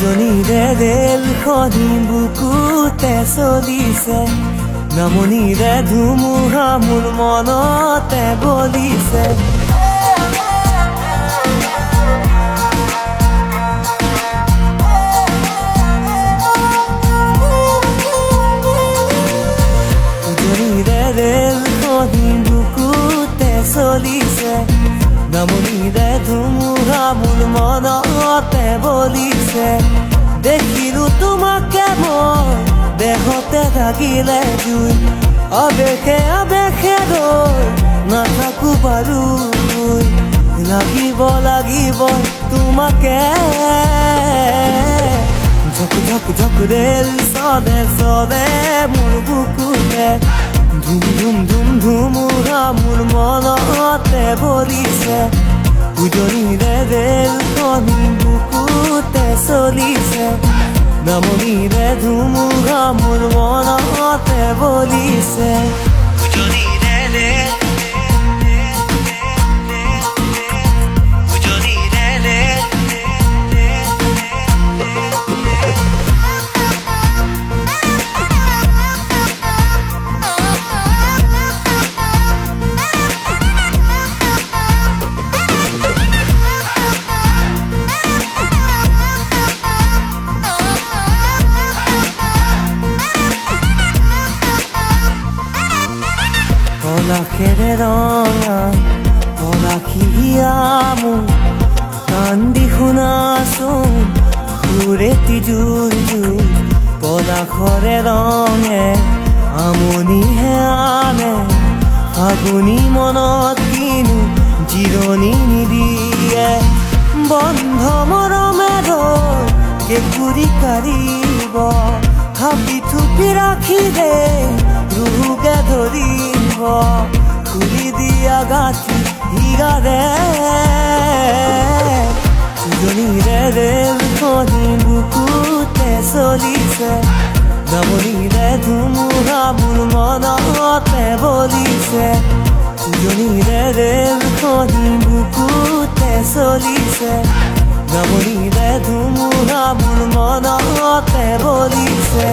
উজনিৰে ৰেলখনি বুকুতে চলিছে, নামনিৰে ধুমুহা মোৰ মনতে বলিছে। উজনিৰে ৰেলখনি বুকুতে চলিছে, নামনিৰে ধুমুহা মোৰ মনতে বলিছে। দেখিলো তোমাকে মই দেহতে লাগিলে জুই, আবেশে আবেশে ৰৈ নাথাকো বাৰু। লাগিব লাগিব তোমাকে, ঝক ঝক ঝক ৰেল চলে চলে মোৰ বুকুতে, ধুম ধুম ধুম ধুমুহা মোৰ মনতে বলিছে। উজনিৰে ৰেলখনি বুকুতে চলিছে, নামনিৰে ধুমুহা মোৰ মনতে বলিছে। উজনিৰে ৰেল, উজনিৰে ৰেল। পলাশেৰে ৰঙা পলাশিয়া মোৰ, কান্দি শুনাচোন সুৰেতি জুই জুই। পলাশৰে ৰঙে আমনিহে আনে, ফাগুনী মনত কিনো জিৰণি নিদিয়ে। বন্ধ মৰমেৰে কেঁকুৰি কাঢ়িব, থাপি থুপি ৰাখিলে ৰোগে ধৰিব। খুলি দিয়া গাঁঠি হিৰাৰে, উজনিৰে ৰেলখনি বুকুতে চলিছে, নামনিৰে ধুমুহা মোৰ মনতে বলিছে। উজনিৰে ৰেলখনি বুকুতে চলিছে, নামনিৰে ধুমুহা মোৰ মনতে বলিছে।